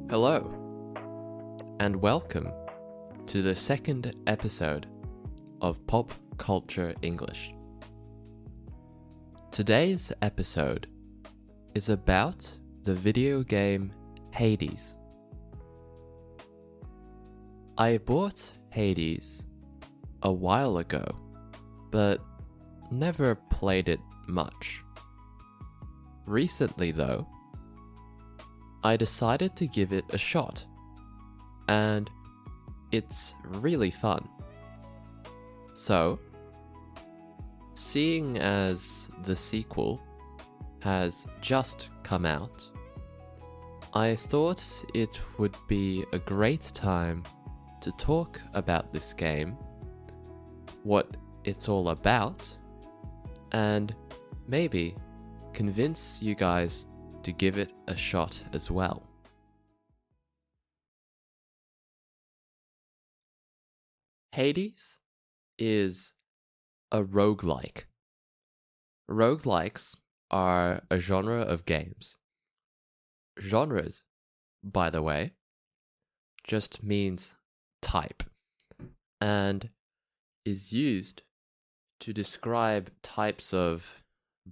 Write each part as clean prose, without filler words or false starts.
Hello, and welcome to the second episode of Pop Culture English. Today's episode is about the video game Hades. I bought Hades a while ago, but never played it much. Recently, though, I decided to give it a shot, and it's really fun. So, seeing as the sequel has just come out, I thought it would be a great time to talk about this game, what it's all about, and maybe convince you guys to give it a shot as well. Hades is a roguelike. Roguelikes are a genre of games. Genres, by the way, just means type, and is used to describe types of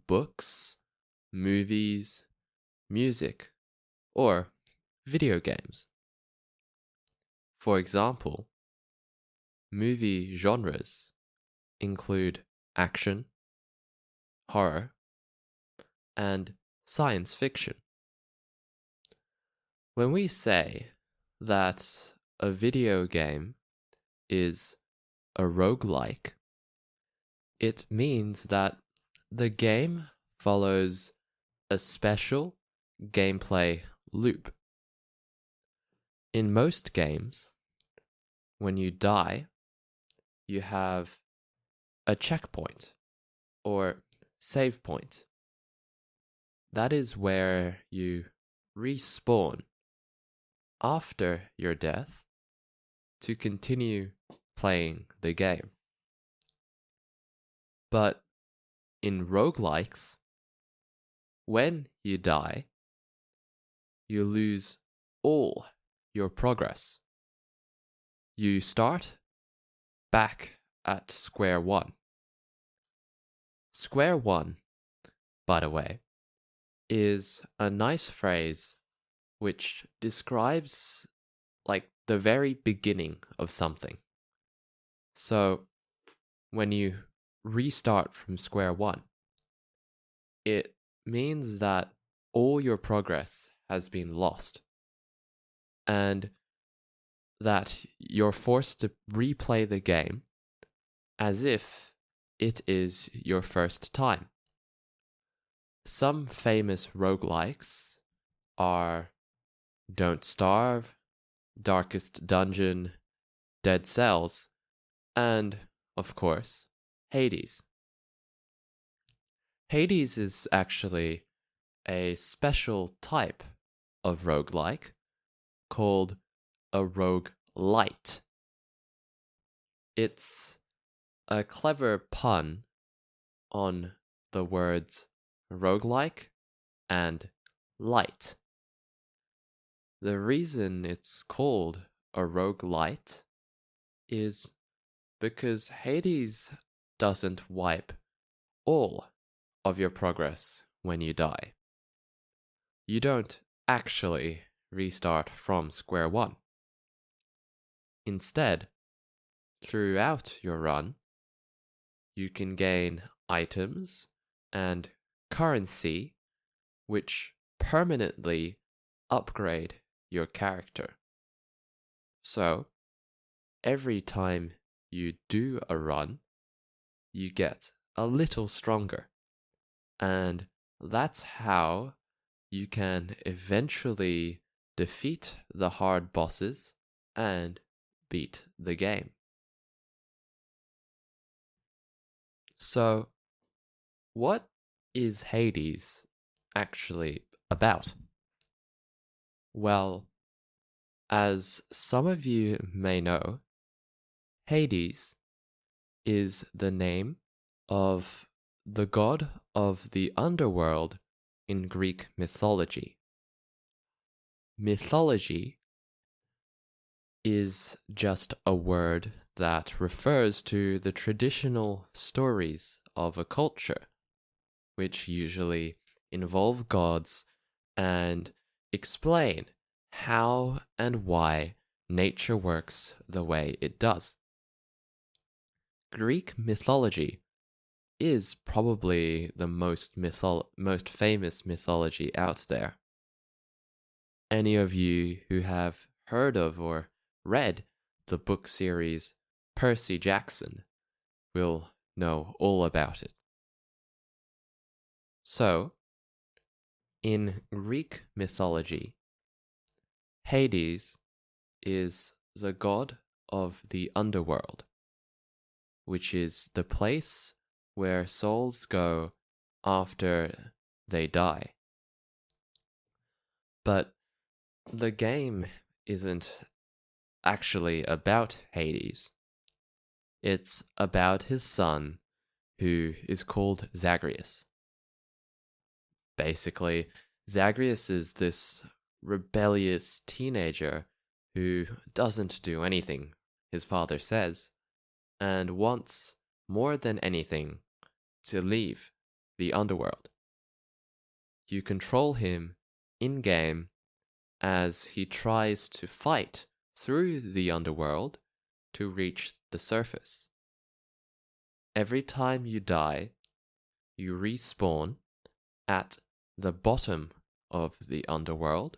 books, movies, music, or video games. For example, movie genres include action, horror, and science fiction. When we say that a video game is a roguelike, it means that the game follows a special gameplay loop. In most games, when you die, you have a checkpoint or save point. That is where you respawn after your death to continue playing the game. But in roguelikes, when you die, you lose all your progress. You start back at square one. Square one, by the way, is a nice phrase which describes like the very beginning of something. So when you restart from square one, it means that all your progress has been lost, and that you're forced to replay the game as if it is your first time. Some famous roguelikes are Don't Starve, Darkest Dungeon, Dead Cells, and, of course, Hades. Hades is actually a special type of roguelike called a roguelite. It's a clever pun on the words roguelike and light. The reason it's called a roguelite is because Hades doesn't wipe all of your progress when you die. You don't actually restart from square one. Instead, throughout your run, you can gain items and currency which permanently upgrade your character. So, every time you do a run, you get a little stronger. And that's how you can eventually defeat the hard bosses and beat the game. So, what is Hades actually about? Well, as some of you may know, Hades is the name of the god of the underworld in Greek mythology. mythology is just a word that refers to the traditional stories of a culture, which usually involve gods and explain how and why nature works the way it does. Greek mythology is probably the most famous mythology out there. Any of you who have heard of or read the book series Percy Jackson will know all about it. So, in Greek mythology, Hades is the god of the underworld, which is the place where souls go after they die. But the game isn't actually about Hades. It's about his son, who is called Zagreus. Basically, Zagreus is this rebellious teenager who doesn't do anything his father says and wants more than anything to leave the underworld. You control him in-game as he tries to fight through the underworld to reach the surface. Every time you die, you respawn at the bottom of the underworld,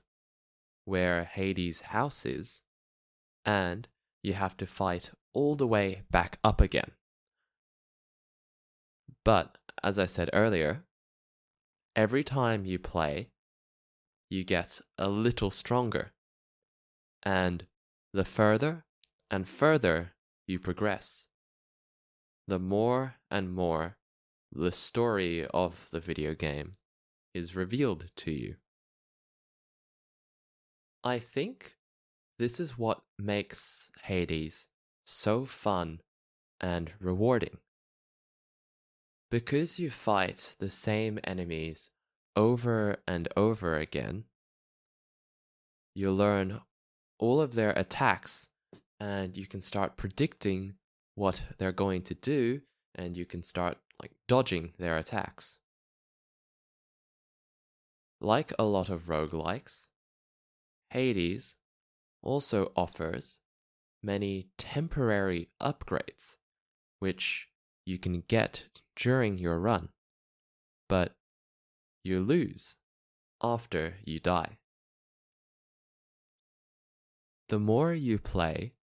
where Hades' house is, and you have to fight all the way back up again. But, as I said earlier, every time you play, you get a little stronger, and the further and further you progress, the more and more the story of the video game is revealed to you. I think this is what makes Hades so fun and rewarding. Because you fight the same enemies over and over again, you learn all of their attacks and you can start predicting what they're going to do, and you can start dodging their attacks. Like a lot of roguelikes, Hades also offers many temporary upgrades, which you can get during your run, but you lose after you die. The more you play,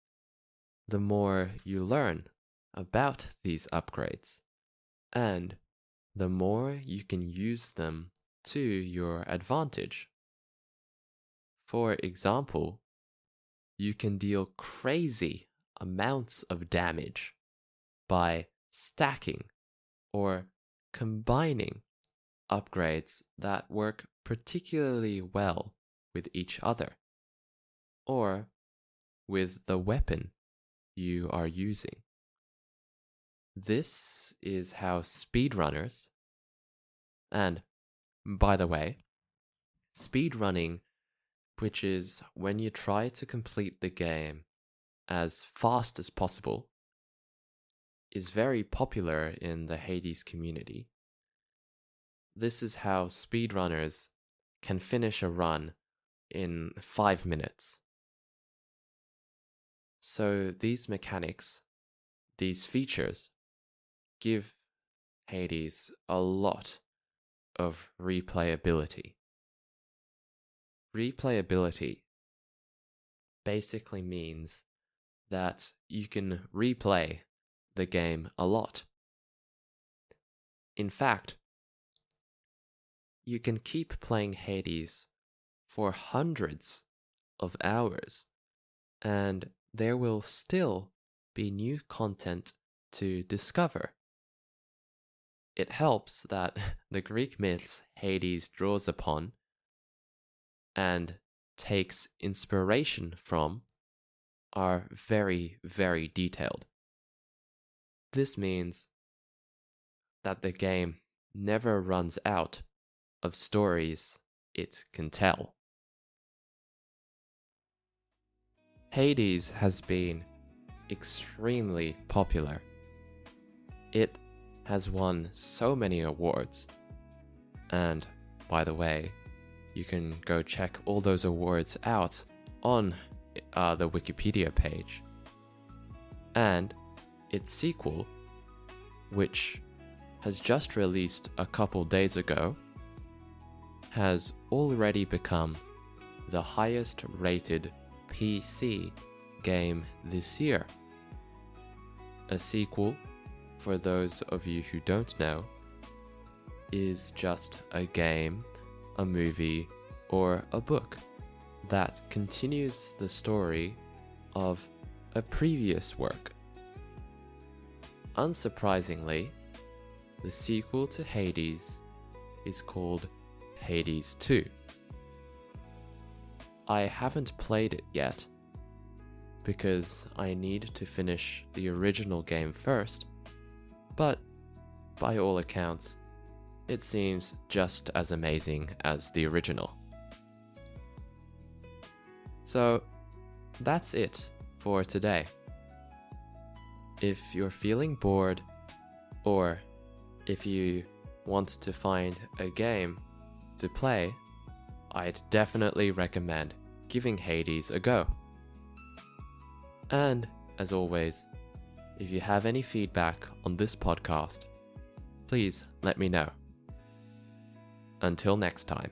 the more you learn about these upgrades, and the more you can use them to your advantage. For example, you can deal crazy amounts of damage by stacking or combining upgrades that work particularly well with each other, or with the weapon you are using. This is how speedrunners, and by the way, speedrunning, which is when you try to complete the game as fast as possible, is very popular in the Hades community. This is how speedrunners can finish a run in 5 minutes. So these mechanics, these features, give Hades a lot of replayability. Replayability basically means that you can replay the game a lot. In fact, you can keep playing Hades for hundreds of hours, and there will still be new content to discover. It helps that the Greek myths Hades draws upon and takes inspiration from are very, very detailed. This means that the game never runs out of stories it can tell. Hades has been extremely popular. It has won so many awards. And, by the way, you can go check all those awards out on the Wikipedia page. And its sequel, which has just released a couple days ago, has already become the highest rated PC game this year. A sequel, for those of you who don't know, is just a game, a movie, or a book that continues the story of a previous work. Unsurprisingly, the sequel to Hades is called Hades 2. I haven't played it yet, because I need to finish the original game first, but by all accounts, it seems just as amazing as the original. So, that's it for today. If you're feeling bored, or if you want to find a game to play, I'd definitely recommend giving Hades a go. And, as always, if you have any feedback on this podcast, please let me know. Until next time.